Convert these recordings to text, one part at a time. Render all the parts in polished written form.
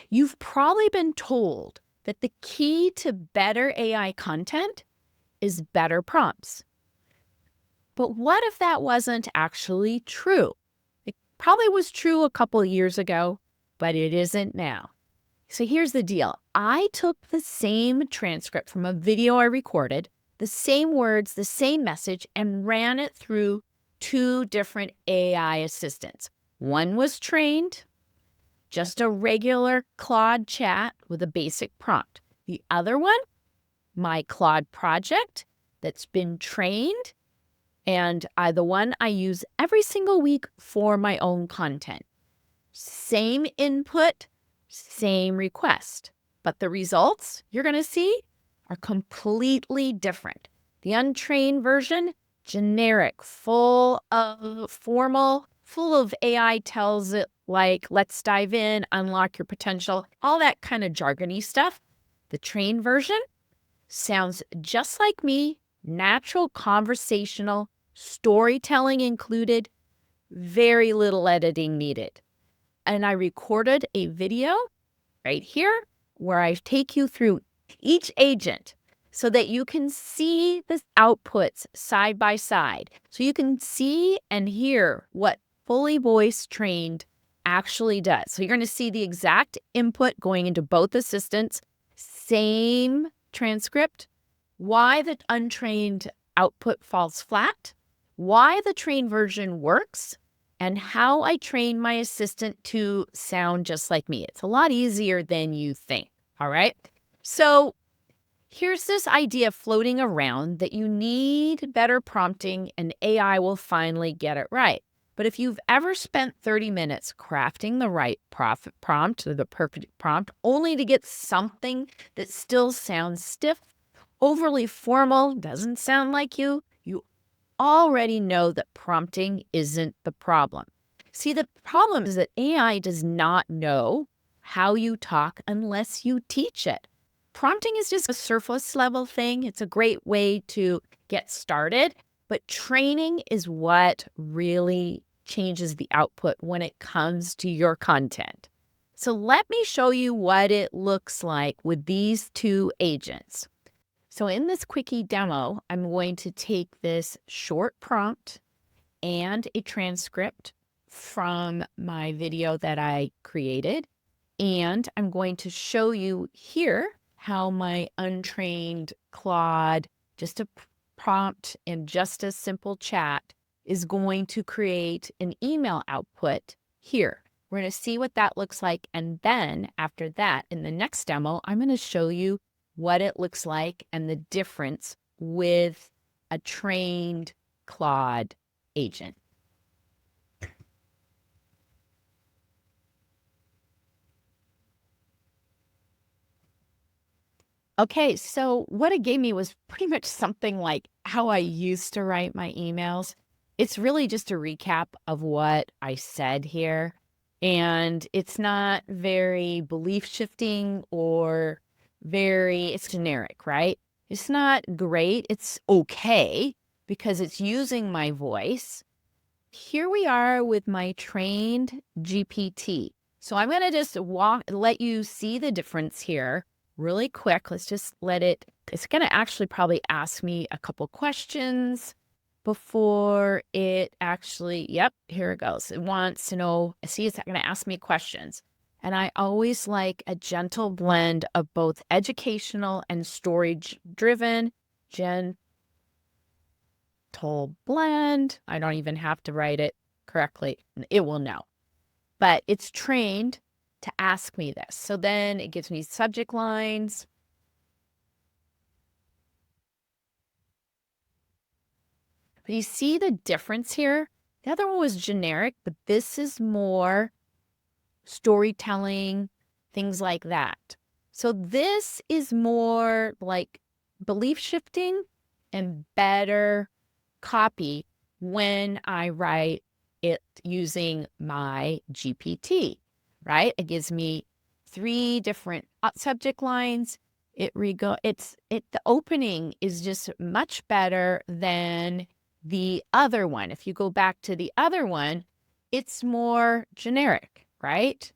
You've probably been told that the key to better AI content is better prompts. But what if that wasn't actually true? It probably was true a couple of years ago, but it isn't now. So here's the deal. I took the same transcript from a video I recorded, the same words, the same message, and ran it through two different AI assistants. One was trained, just a regular Claude chat with a basic prompt. The other one, my Claude project that's been trained, and the one I use every single week for my own content. Same input, same request, but the results you're going to see are completely different. The untrained version, generic, full of formal, full of AI tells it like, let's dive in, unlock your potential, all that kind of jargony stuff. The trained version sounds just like me, natural, conversational, storytelling included, very little editing needed. And I recorded a video right here where I take you through each agent so that you can see the outputs side by side. So you can see and hear what fully voice trained actually does. So you're going to see the exact input going into both assistants, same transcript, why the untrained output falls flat, why the trained version works, and how I train my assistant to sound just like me. It's a lot easier than you think, all right? So here's this idea floating around that you need better prompting and AI will finally get it right. But if you've ever spent 30 minutes crafting the right prompt or the perfect prompt only to get something that still sounds stiff, overly formal, doesn't sound like you already know that prompting isn't the problem. See, the problem is that AI does not know how you talk unless you teach it. Prompting is just a surface level thing. It's a great way to get started, but training is what really changes the output when it comes to your content. So let me show you what it looks like with these two agents. So in this quickie demo, I'm going to take this short prompt and a transcript from my video that I created, and I'm going to show you here how my untrained Claude, just a prompt and just a simple chat, is going to create an email output here. We're going to see what that looks like, and then after that, in the next demo, I'm going to show you what it looks like and the difference with a trained Claude agent. Okay, so what it gave me was pretty much something like how I used to write my emails. It's really just a recap of what I said here. And it's not very belief shifting or it's generic, right? It's not great. It's okay because it's using my voice. Here we are with my trained GPT. So I'm going to just let you see the difference here really quick. Let's just it's going to actually probably ask me a couple questions before it actually, yep, here it goes. It wants to know, see, it's going to ask me questions. And I always like a gentle blend of both educational and story-driven. Gentle blend. I don't even have to write it correctly. It will know. But it's trained to ask me this. So then it gives me subject lines. But you see the difference here? The other one was generic, but this is more storytelling, things like that. So this is more like belief shifting and better copy when I write it using my GPT, right? It gives me 3 different subject lines. The opening is just much better than the other one. If you go back to the other one, it's more generic, right?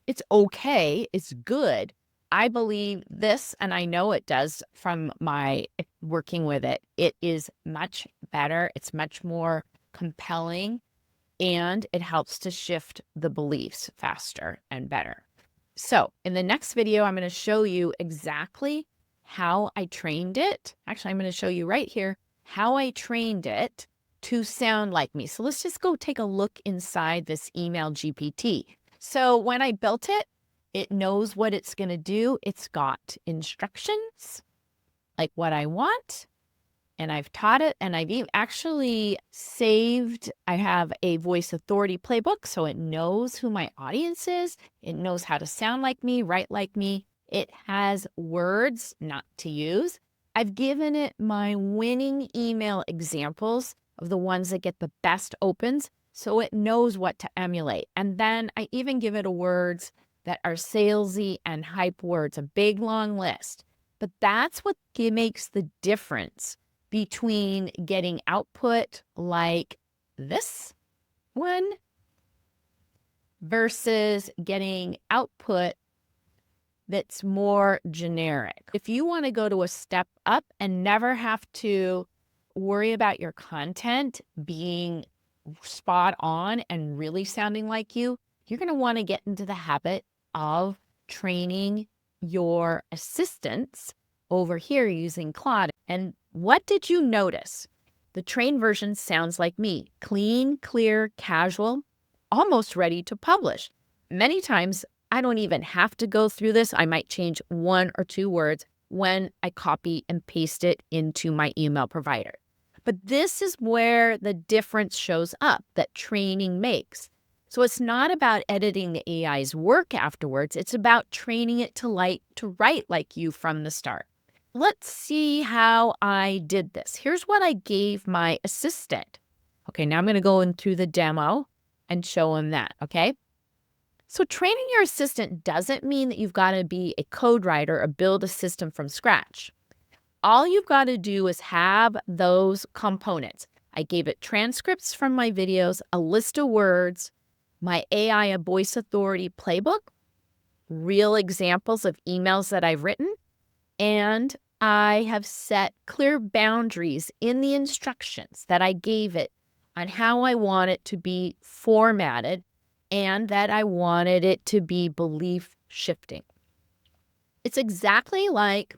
It's okay. It's good. I believe this, and I know it does from my working with it. It is much better. It's much more compelling, and it helps to shift the beliefs faster and better. So in the next video, I'm going to show you exactly how I trained it. Actually, I'm going to show you right here how I trained it to sound like me. So let's just go take a look inside this email GPT. So when I built it, it knows what it's going to do. It's got instructions, like what I want, and I've taught it, and I've actually saved. I have a voice authority playbook, so it knows who my audience is. It knows how to sound like me, write like me. It has words not to use. I've given it my winning email examples of the ones that get the best opens, so it knows what to emulate. And then I even give it words that are salesy and hype words, a big long list. But that's what makes the difference between getting output like this one versus getting output that's more generic. If you want to go to a step up and never have to worry about your content being spot on and really sounding like you, you're going to want to get into the habit of training your assistants over here using Claude. And what did you notice? The trained version sounds like me, clean, clear, casual, almost ready to publish. Many times, I don't even have to go through this. I might change 1 or 2 words when I copy and paste it into my email provider. But this is where the difference shows up that training makes. So it's not about editing the AI's work afterwards. It's about training it to write like you from the start. Let's see how I did this. Here's what I gave my assistant. Okay, now I'm going to go into the demo and show him that, okay? So training your assistant doesn't mean that you've got to be a code writer or build a system from scratch. All you've got to do is have those components. I gave it transcripts from my videos, a list of words, my AI, a voice authority playbook, real examples of emails that I've written, and I have set clear boundaries in the instructions that I gave it on how I want it to be formatted and that I wanted it to be belief shifting. It's exactly like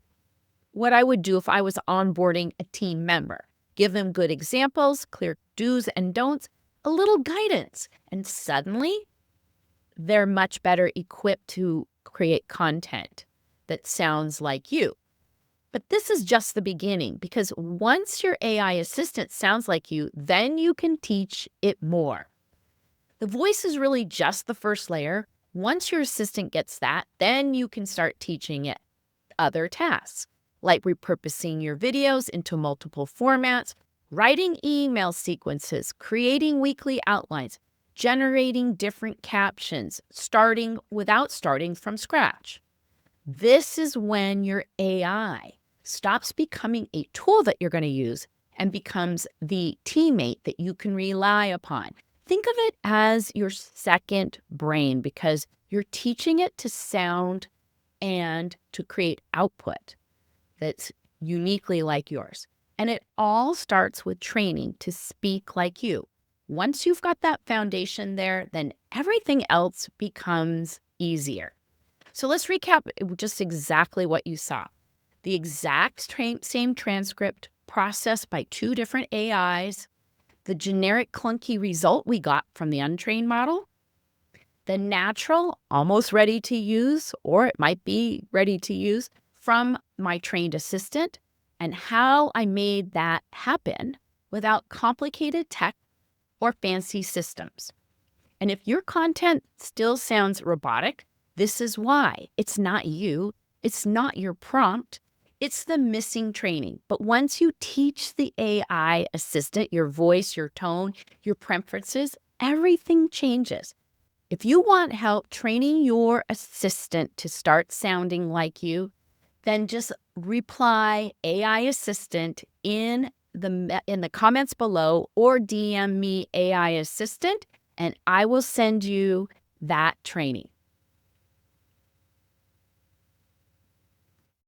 what I would do if I was onboarding a team member. Give them good examples, clear do's and don'ts, a little guidance, and suddenly they're much better equipped to create content that sounds like you. But this is just the beginning, because once your AI assistant sounds like you, then you can teach it more. The voice is really just the first layer. Once your assistant gets that, then you can start teaching it other tasks, like repurposing your videos into multiple formats, writing email sequences, creating weekly outlines, generating different captions, without starting from scratch. This is when your AI stops becoming a tool that you're going to use and becomes the teammate that you can rely upon. Think of it as your second brain, because you're teaching it to sound and to create output that's uniquely like yours. And it all starts with training to speak like you. Once you've got that foundation there, then everything else becomes easier. So let's recap just exactly what you saw. The exact same transcript processed by 2 different AIs, the generic clunky result we got from the untrained model, the natural, almost ready to use, or it might be ready to use from my trained assistant, and how I made that happen without complicated tech or fancy systems. And if your content still sounds robotic, this is why. It's not you. It's not your prompt. It's the missing training. But once you teach the AI assistant your voice, your tone, your preferences, everything changes. If you want help training your assistant to start sounding like you, then just reply AI assistant in the comments below, or DM me AI assistant, and I will send you that training.